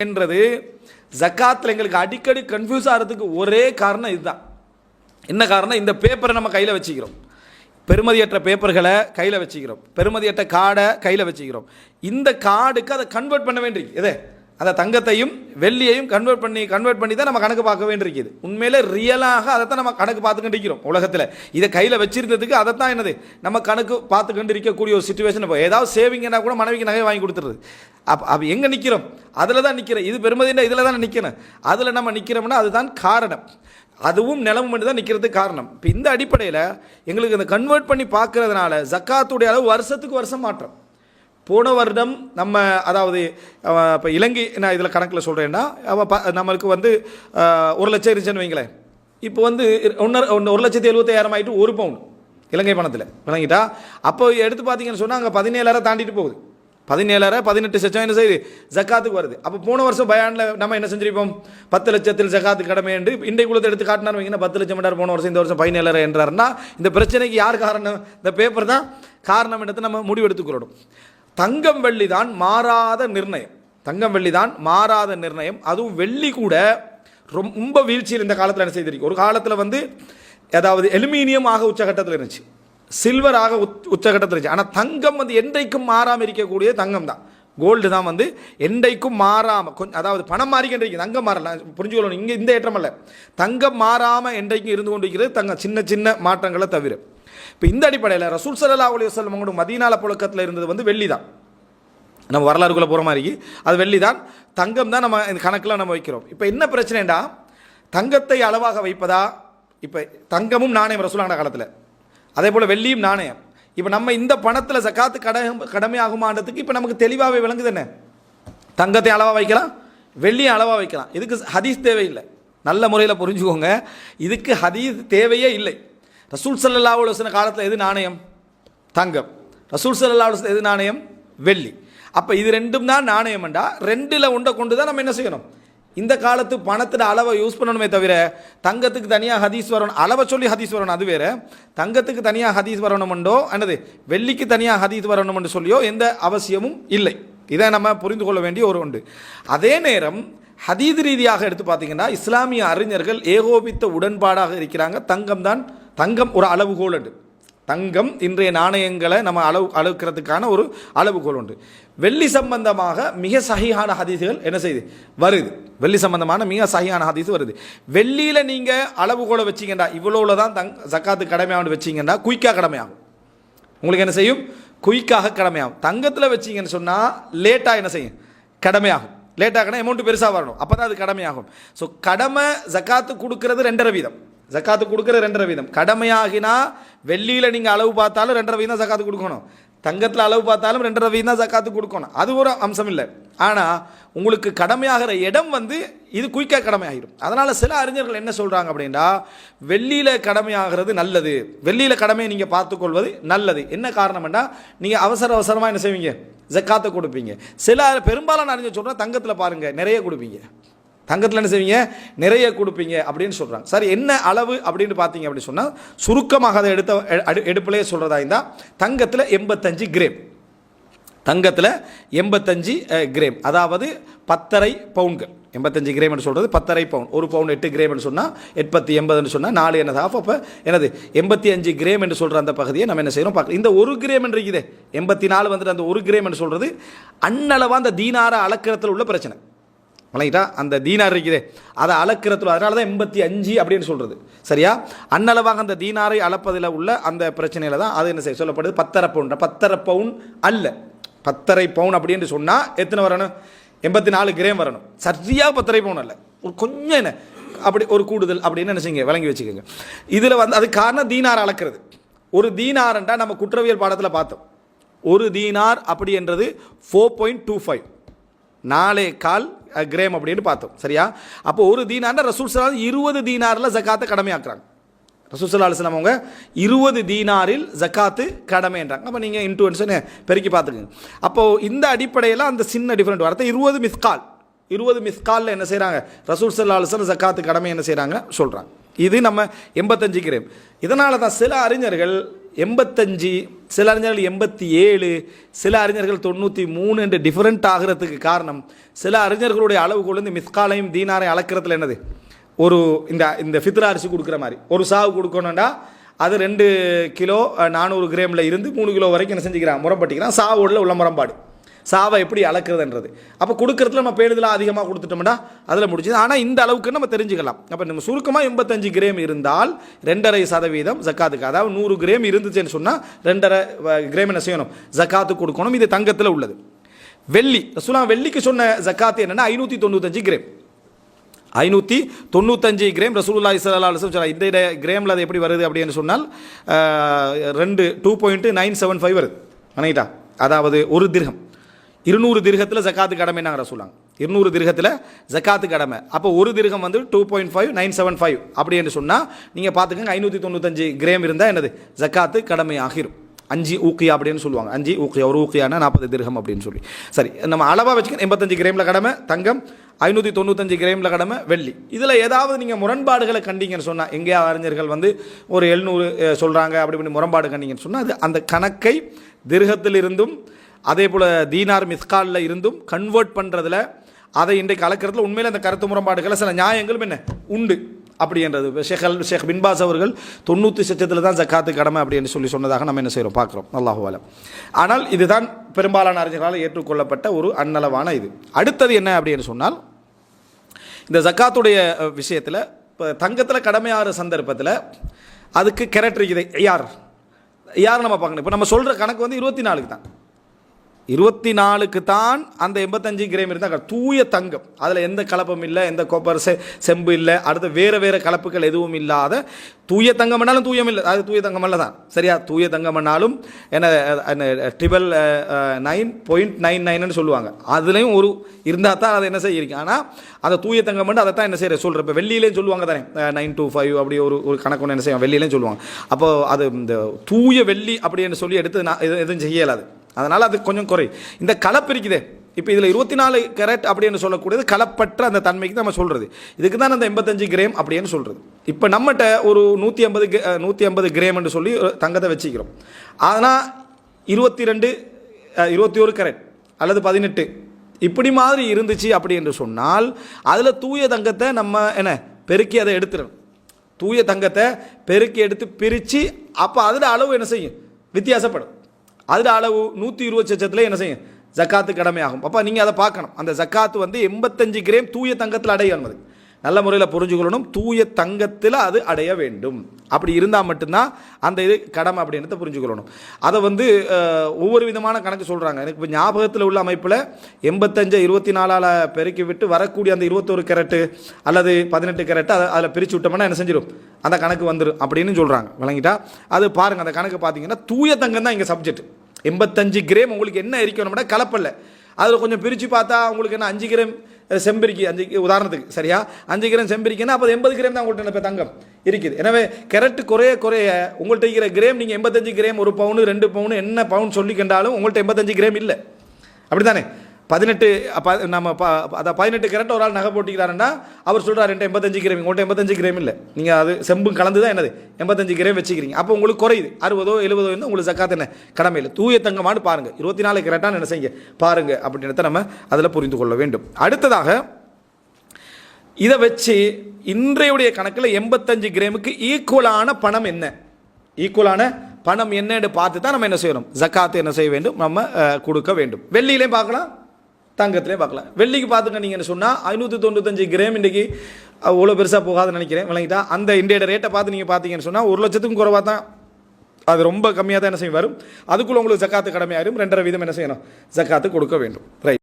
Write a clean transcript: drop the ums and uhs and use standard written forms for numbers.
என்றது ஜக்காத்தில் எங்களுக்கு அடிக்கடி கன்ஃபியூஸ் ஆகிறதுக்கு ஒரே காரணம் இதுதான். என்ன காரணம்? இந்த பேப்பரை நம்ம கையில் வச்சுக்கிறோம், பெருமதியற்ற பேப்பர்களை கையில் வச்சுக்கிறோம், பெருமதியற்ற கார்டை கையில் வச்சுக்கிறோம். இந்த கார்டுக்கு அதை கன்வெர்ட் பண்ண வேண்டியிருக்கு. எதை? அதை தங்கத்தையும் வெள்ளியையும் கன்வெர்ட் பண்ணி தான் நம்ம கணக்கு பார்க்க வேண்டியிருக்குது. உண்மையிலே ரியலாக அதை தான் நம்ம கணக்கு பார்த்துக்கிட்டு இருக்கிறோம் உலகத்தில். இதை கையில் வச்சிருந்ததுக்கு அதை தான் என்னது நம்ம கணக்கு பார்த்துக்கிட்டு இருக்கக்கூடிய ஒரு சுச்சுவேஷன். இப்போ ஏதாவது சேவிங்கன்னா கூட மனைவிக்கு நகை வாங்கி கொடுத்துருது. அப்போ எங்கே நிற்கிறோம்? அதில் தான் நிற்கிறோம். இது பெருமதினா இதில் தான் நிற்கணும். அதில் நம்ம நிற்கிறோம்னா அதுதான் காரணம். அதுவும் நிலமும் மட்டும் தான் நிற்கிறதுக்கு காரணம். இப்போ இந்த அடிப்படையில் எங்களுக்கு இந்த கன்வெர்ட் பண்ணி பார்க்கறதுனால ஜக்காத்துடைய அளவு வருஷத்துக்கு வருஷம் மாற்றம். போன வருடம் நம்ம அதாவது இப்போ இலங்கை, நான் இதில் கணக்கில் சொல்கிறேன்னா நம்மளுக்கு வந்து 1 லட்சம் இருந்துச்சுன்னு வைங்களேன். இப்போ வந்து 1,70,000 ஆகிட்டு 1 பவுன் இலங்கை பணத்தில் விளங்கிட்டா. அப்போ எடுத்து பார்த்தீங்கன்னு சொன்னால் அங்கே 17,000 தாண்டிட்டு போகுது. 17,000 18 லட்சம் என்ன செய்யுது ஜக்காத்துக்கு வருது. அப்போ போன வருஷம் பயானில் நம்ம என்ன செஞ்சிருப்போம்? 10 லட்சத்தில் ஜக்காத்து கடமை என்று இன்றைக்குள்ளதை எடுத்து காட்டினார் வைங்கன்னா 10 லட்சம் என்றார் போன வருஷம். இந்த வருஷம் 17,000 என்றார்னா இந்த பிரச்சனைக்கு யார் காரணம்? இந்த பேப்பர் தான் காரணம் என்றது நம்ம முடிவெடுத்துக்கிறோம். தங்கம் வெள்ளி தான் மாறாத நிர்ணயம். தங்கம் வெள்ளி தான் மாறாத நிர்ணயம். அதுவும் வெள்ளி கூட ரொம்ப வீழ்ச்சியில் இந்த காலத்தில் என்ன செய்திருக்கு. ஒரு காலத்தில் வந்து அதாவது அலுமினியம் ஆக உச்சகட்டத்தில் இருந்துச்சு, சில்வர் ஆக உச்சகட்டத்தில் இருந்துச்சு. ஆனால் தங்கம் வந்து என்றைக்கும் மாறாமல் இருக்கக்கூடிய தங்கம் தான், கோல்டு தான் வந்து என்றைக்கும் மாறாமல் கொஞ்சம், அதாவது பணம் மாறிக்கின்றைக்கு தங்கம் மாறல, புரிஞ்சுக்கணும். இங்கே இந்த ஏற்றம் அல்ல, தங்கம் மாறாமல் என்றைக்கும் இருந்து கொண்டு இருக்கிறது தங்கம், சின்ன சின்ன மாற்றங்களை தவிர. இப்போ இந்த அடிப்படையில் ரசூல் ஸல்லல்லாஹு அலைஹி வஸல்லம் அவங்களோட மதீனால புழக்கத்தில் இருந்தது வந்து வெள்ளி தான். நம்ம வரலாறுக்குள்ளே போகிற மாதிரி அது வெள்ளி தான், தங்கம் தான் நம்ம இந்த கணக்கில் நம்ம வைக்கிறோம். இப்போ என்ன பிரச்சனைடா, தங்கத்தை அளவாக வைப்பதா? இப்போ தங்கமும் நாணயம் ரசூலுல்லாஹ் காலத்தில், அதே போல் வெள்ளியும் நாணயம். இப்போ நம்ம இந்த பணத்தில் ஜக்காத்து கடமையாகுமான்றதுக்கு இப்போ நமக்கு தெளிவாகவே விளங்குது. என்ன? தங்கத்தை அளவாக வைக்கலாம், வெள்ளியும் அளவாக வைக்கலாம். இதுக்கு ஹதீஸ் தேவையில்லை. நல்ல முறையில் புரிஞ்சுக்கோங்க, இதுக்கு ஹதீஸ் தேவையே இல்லை. ரசூல் ஸல்லல்லாஹு அலைஹி வஸல்லம் காலத்தில் எது நாணயம்? தங்கம். ரசூல் ஸல்லல்லாஹு அலைஹி வஸல்லம் எது நாணயம்? வெள்ளி. அப்போ இது ரெண்டும் தான் நாணயம்ண்டா, ரெண்டில் ஒன்றை கொண்டு தான் நம்ம என்ன செய்யணும்? இந்த காலத்து பணத்தில் அளவை யூஸ் பண்ணணுமே தவிர தங்கத்துக்கு தனியாக ஹதீஸ் வரணும், அளவை சொல்லி ஹதீஸ் வரணும் அது வேறு. தங்கத்துக்கு தனியாக ஹதீஸ் வரணுமெண்டோ என்னது வெள்ளிக்கு தனியாக ஹதீஸ் வரணுமென்று சொல்லியோ எந்த அவசியமும் இல்லை. இதை நம்ம புரிந்து கொள்ள வேண்டிய ஒரு உண்டு. அதே நேரம் ஹதீஸ் ரீதியாக எடுத்து பார்த்தீங்கன்னா இஸ்லாமிய அறிஞர்கள் ஏகோபித்த உடன்பாடாக இருக்கிறாங்க. தங்கம் ஒரு அளவுகோல் உண்டு. தங்கம் இன்றைய நாணயங்களை நம்ம அளவுக்கிறதுக்கான ஒரு அளவுகோல் உண்டு. வெள்ளி சம்பந்தமாக மிக சஹீஹான ஹதீஸுகள் என்ன செய்யுது வருது. வெள்ளி சம்பந்தமான மிக சஹீஹான ஹதீஸ் வருது. வெள்ளியில் நீங்கள் அளவுகோலை வச்சிங்கன்னா இவ்வளோவில் தான் ஜக்காத்து கடமையாகும் வச்சிங்கன்னா குயிக்காக கடமையாகும். உங்களுக்கு என்ன செய்யும்? குயிக்காக கடமையாகும். தங்கத்தில் வச்சிங்கன்னு சொன்னால் லேட்டாக என்ன செய்யும்? கடமையாகும். லேட்டாகனா அமௌண்ட்டு பெருசாக வரணும், அப்போ தான் அது கடமையாகும். ஸோ கடமை ஜக்காத்து கொடுக்கறது 2.5 வீதம். ஜக்காத்து கொடுக்குறது 2.5 வீதம். கடமையாகினா வெள்ளியில் நீங்கள் அளவு பார்த்தாலும் 2.5 வீதம் தான் ஜக்காத்து கொடுக்கணும், தங்கத்தில் அளவு பார்த்தாலும் 2.5 வீதம் தான் ஜக்காத்து கொடுக்கணும். அது ஒரு அம்சம் இல்லை. ஆனால் உங்களுக்கு கடமையாகிற இடம் வந்து இது குயிக்காக கடமையாகிடும். அதனால் சில அறிஞர்கள் என்ன சொல்கிறாங்க அப்படின்னா, வெள்ளியில் கடமையாகிறது நல்லது, வெள்ளியில் கடமையை நீங்கள் பார்த்துக்கொள்வது நல்லது. என்ன காரணம்னா நீங்கள் அவசரமாக என்ன செய்வீங்க? ஜக்காத்தை கொடுப்பீங்க. சில பெரும்பாலான அறிஞர் சொல்கிறாங்க தங்கத்தில் பாருங்கள் நிறைய கொடுப்பீங்க, தங்கத்தில் என்ன செய்வீங்க? நிறைய கொடுப்பீங்க அப்படின்னு சொல்கிறாங்க. சரி, என்ன அளவு அப்படின்னு பார்த்தீங்க அப்படின்னு சொன்னால் சுருக்கமாக அதை எடுப்பிலே சொல்கிறதா இருந்தால் தங்கத்தில் 85 கிராம், தங்கத்தில் 85 கிராம், அதாவது 10.5 பவுன்கள். 85 கிராம் என்று சொல்கிறது 10.5 பவுன். ஒரு பவுன் 8 கிராம் என்று சொன்னால் 880 சொன்னால் 4 என்னது ஆஃப். அப்போ என்னது 85 கிராம் என்று சொல்கிற அந்த பகுதியை நம்ம என்ன செய்கிறோம் பார்க்கலாம். இந்த 1 கிராம் என்று இருக்குதே 84 வந்துட்டு அந்த 1 கிராம் என்று சொல்கிறது அன்னளவாக அந்த தீனாரை அளக்கிறதுல உள்ள பிரச்சனை. வணங்கிட்டா அந்த தீனார் இருக்குதே அதை அளக்கிறதுல, அதனால தான் 85 அப்படின்னு சொல்கிறது. சரியா? அன்னளவாக அந்த தீனாரை அளப்பதில் உள்ள அந்த பிரச்சனையில் தான் அது என்ன செய்ய சொல்லப்படுது 10.5 பவுன். 10.5 பவுன் அல்ல, 10.5 பவுன் அப்படின்னு சொன்னால் எத்தனை வரணும்? 84 கிராம் வரணும். சரியாக 10.5 பவுன் அல்ல, ஒரு கொஞ்சம் என்ன அப்படி ஒரு கூடுதல் அப்படின்னு என்ன செய்யுங்க, விளங்கி வச்சுக்கோங்க. இதில் வந்து அது காரணம் தீனார் அளக்கிறது. ஒரு தீனார்ன்றா நம்ம குற்றவியல் பாடத்தில் பார்த்தோம். ஒரு தீனார் அப்படி என்றது 4.25 4.25 கிராம் அப்படின்னு பார்த்தோம். சரியா? அப்போ ஒரு தீனார்னா ரசூல் ஸல்லல்லாஹு அலைஹி வஸல்லம் 20 தீனாரில் ஜக்காத்தை கடமையாக்குறாங்க. ரசூல் ஸல்லல்லாஹு அலைஹி வஸல்லம் அவங்க 20 தீனாரில் ஜக்காத்து கடமைன்றாங்க. அப்போ நீங்கள் இன்டூன்ஸை பெருக்கி பார்த்துக்குங்க. அப்போது இந்த அடிப்படையில் அந்த சின்ன டிஃப்ரெண்ட் வார்த்தை 20 மிஸ்கால், 20 மிஸ்காலில் என்ன செய்கிறாங்க? ரசூல் ஸல்லல்லாஹு அலைஹி வஸல்லம் ஜக்காத்து கடமை என்ன செய்கிறாங்க சொல்கிறாங்க. இது நம்ம 85 கிராம். இதனால தான் சில அறிஞர்கள் 85, சில அறிஞர்கள் 87, சில அறிஞர்கள் 93 என்று டிஃபரெண்ட் ஆகிறதுக்கு காரணம் சில அறிஞர்களுடைய அளவுகோல் இந்த மிஸ்காலையும் தீனாரையும் அளக்கிறதுல என்னது ஒரு இந்த ஃபித்ரா அரிசி கொடுக்குற மாதிரி ஒரு சாவு கொடுக்கணும்டா அது 2 கிலோ 400 கிராமில் இருந்து 3 கிலோ வரைக்கும் என்ன செஞ்சுக்கிறான் முரம்பட்டிக்கிறான். சாவோடில் உள்ள முரம்பாடு சாவை எப்படி அளக்குறதுன்றது. அப்போ கொடுக்கறதுல நம்ம பேருதலாக அதிகமாக கொடுத்துட்டோம்னா அதில் முடிஞ்சது. ஆனால் இந்த அளவுக்கு நம்ம தெரிஞ்சுக்கலாம். அப்போ நம்ம சுருக்கமாக 85 கிராம் இருந்தால் 2.5% ஜக்காத்துக்கு, அதாவது 100 கிராம் இருந்துச்சுன்னு சொன்னால் 2.5 கிராம் என்ன செய்யணும் ஜக்காத்து கொடுக்கணும். இது தங்கத்தில் உள்ளது. வெள்ளி வெள்ளிக்கு சொன்ன ஜக்காத்து என்னென்னா 595 கிராம். 595 கிராம் ரசூலுல்லாஹி ஸல்லல்லாஹு அலைஹி வஸல்லம். இந்த கிராமில் அது எப்படி வருது அப்படின்னு சொன்னால் 2.975 வருது. வணங்கிட்டா, அதாவது ஒரு திர்ஹம் 200 திர்ஹத்தில் ஜக்காத்து கடமை நாங்கள் சொல்லுவாங்க. 200 திர்ஹத்தில் ஜக்காத்து கடமை. அப்போ ஒரு திர்ஹம் வந்து 2.5975 அப்படி என்று சொன்னால் நீங்கள் பார்த்துக்கங்க 595 கிராம் இருந்தால் என்னது ஜக்காத்து கடமை ஆகிரும். 5 ஊக்கியா அப்படின்னு சொல்லுவாங்க. 5 ஊக்கியா, ஒரு ஊக்கியானா 40 திர்ஹம் அப்படின்னு சொல்லி. சரி, நம்ம அளவாக வச்சுக்க 85 கிராமில் கடமை தங்கம், 595 கிராமில் கடமை வெள்ளி. இதில் ஏதாவது நீங்கள் முரண்பாடுகளை கண்டிங்கன்னு சொன்னால், எங்கேயா அறிஞர்கள் வந்து ஒரு 700 சொல்கிறாங்க அப்படி இப்படி முரண்பாடு கண்டிங்கன்னு சொன்னால் அது அந்த கணக்கை திர்ஹத்தில் இருந்தும் அதே போல் தீனார் மிஸ்காலில் இருந்தும் கன்வெர்ட் பண்ணுறதுல அதை இன்றைக்கு அளக்கிறதுல உண்மையில் அந்த கருத்து முரண்பாடுகளை சில நியாயங்களும் என்ன உண்டு அப்படின்றது. ஷேக் பின் பாஸ் அவர்கள் 90% தான் ஜக்காத்து கடமை அப்படின்னு சொன்னதாக நம்ம என்ன செய்கிறோம் பார்க்குறோம். அல்லாஹு அலம். ஆனால் இதுதான் பெரும்பாலான அறிஞர்களால் ஏற்றுக்கொள்ளப்பட்ட ஒரு அன்னளவான இது. அடுத்தது என்ன அப்படின்னு சொன்னால், இந்த ஜக்காத்துடைய விஷயத்தில் இப்போ தங்கத்தில் கடமையாகிற சந்தர்ப்பத்தில் அதுக்கு கேரக்டர் இருக்குது. யார் நம்ம பார்க்கணும். இப்போ நம்ம சொல்கிற கணக்கு வந்து 24க்கு தான். 24க்கு தான் அந்த 85 கிராம் இருந்தால் தூய தங்கம். அதில் எந்த கலப்பம் இல்லை, எந்த கோப்பர் செம்பு இல்லை, அடுத்து வேறு கலப்புகள் எதுவும் இல்லாத தூய தங்கம் பண்ணாலும் தூயம் இல்லை, அது தூய தங்கம் அல்ல தான். சரியா, தூய தங்கம் பண்ணாலும் என்ன 9.99ன்னு சொல்லுவாங்க. அதுலேயும் ஒரு இருந்தால் தான் அதை என்ன செய்யிருக்கேன். ஆனால் அதை தூய தங்கம் பண்ணி அதை தான் என்ன செய்கிற சொல்கிறேன். இப்போ வெள்ளியிலேயும் சொல்லுவாங்க தானே 925 அப்படி ஒரு கணக்கு ஒன்று என்ன செய்வாங்க, வெள்ளியிலையும் சொல்லுவாங்க. அப்போது அது இந்த தூய வெள்ளி அப்படின்னு சொல்லி எடுத்து நான் எதுவும் செய்யலாது. அதனால் அது கொஞ்சம் குறை. இந்த கலப்பு இருக்குதே, இப்போ இதில் 24 கேரட் அப்படின்னு சொல்லக்கூடியது கலப்பற்ற அந்த தன்மைக்கு நம்ம சொல்கிறது. இதுக்கு தான் அந்த 85 கிராம் அப்படின்னு சொல்கிறது. இப்போ நம்மகிட்ட ஒரு 150 கிராம்னு சொல்லி தங்கத்தை வச்சுக்கிறோம். ஆனால் 21 கேரட் அல்லது 18 இப்படி மாதிரி இருந்துச்சு அப்படி என்று சொன்னால் அதில் தூய தங்கத்தை நம்ம என்ன பெருக்கி அதை எடுத்துடணும். தூய தங்கத்தை பெருக்கி எடுத்து பிரித்து அப்போ அதில் அளவு என்ன செய்யும் வித்தியாசப்படும். அதில் அளவு 120 என்ன செய்யும் ஜக்காத்து கடமையாகும். அப்போ நீங்கள் அதை பார்க்கணும். அந்த ஜக்காத்து வந்து 85 கிராம் தூய தங்கத்தில் அடையணும். அது நல்ல முறையில் புரிஞ்சுக்கொள்ளணும். தூய தங்கத்தில் அது அடைய வேண்டும். அப்படி இருந்தால் மட்டும்தான் அந்த இது கடமை அப்படின்றத புரிஞ்சுக்கொள்ளணும். அதை வந்து ஒவ்வொரு விதமான கணக்கு சொல்கிறாங்க. எனக்கு இப்போ ஞாபகத்தில் உள்ள அமைப்பில் 85 24ஆல் பெருக்கி விட்டு வரக்கூடிய அந்த 21 கேரட்டு அல்லது 18 கேரட்டு அதில் பிரித்து விட்டோம்னா என்ன செஞ்சிடும், அந்த கணக்கு வந்துடும் அப்படின்னு சொல்கிறாங்க. விளங்கிட்டா, அது பாருங்கள். அந்த கணக்கு பார்த்தீங்கன்னா தூய தங்கம் தான் இங்கே சப்ஜெக்ட். 85 கிராம் உங்களுக்கு என்ன இருக்கணும்னா கலப்பல்ல. அதில் கொஞ்சம் பிரித்து பார்த்தா உங்களுக்கு என்ன 5 கிராம் செம்பிரிக்கி, 5 உதாரணத்துக்கு சரியா 5 கிராம் செம்பிரிக்கின்னா அப்போ 80 கிராம் தான் உங்கள்கிட்ட இப்போ தங்கம் இருக்குது. எனவே கேரட் குறைய உங்கள்கிட்ட இருக்கிற கிராம் நீங்கள் 85 கிராம் 1 பவுனு 2 பவுனு என்ன பவுன் சொல்லிக்கின்றாலும் உங்கள்கிட்ட 85 கிராம் இல்லை. அப்படி தானே 18 நம்ம அதை 18 கேரட் ஒரு ஆள் நகை போட்டிக்கிறாருன்னா அவர் சொல்கிறார் 85 கிராம், உங்கள்கிட்ட 85 கிராம் இல்லை, நீங்கள் அது செம்பும் கலந்து தான் என்னது 85 கிராம் வச்சுக்கிறீங்க. அப்போ உங்களுக்கு குறையுது 60 70 வந்து உங்களுக்கு ஜக்காத் என்ன கடமை இல்லை. தூய தங்கமானு பாருங்கள், 24 கேரட்டான்னு என்ன செய்யுங்க பாருங்கள் அப்படின்றத நம்ம அதில் புரிந்து கொள்ள வேண்டும். அடுத்ததாக இதை வச்சு இன்றையுடைய கணக்கில் 85 கிராமுக்கு ஈக்குவலான பணம் என்ன, ஈக்குவலான பணம் என்னன்னு பார்த்து தான் நம்ம என்ன செய்யணும் ஜக்காத்து என்ன செய்ய வேண்டும், நம்ம கொடுக்க வேண்டும். வெள்ளியிலையும் பார்க்கலாம், தங்கத்திலே பார்க்கலாம். வெள்ளிக்கு பார்த்துக்க நீங்கள் என்ன சொன்னால் 595 கிராம் இன்றைக்கி அவ்வளோ பெருசாக போகாதுன்னு நினைக்கிறேன். விளங்கிட்டா, அந்த இந்தியோட ரேட்டை பார்த்து நீங்கள் பார்த்தீங்கன்னு சொன்னால் 1 லட்சத்துக்கும் குறைவாக தான், அது ரொம்ப கம்மியாக தான் என்ன செய்யும் வரும். அதுக்குள்ளே உங்களுக்கு ஜக்காத்து கடமையாயிரும். 2.5% என்ன செய்யணும் ஜக்காத்து கொடுக்க வேண்டும். ரைட்.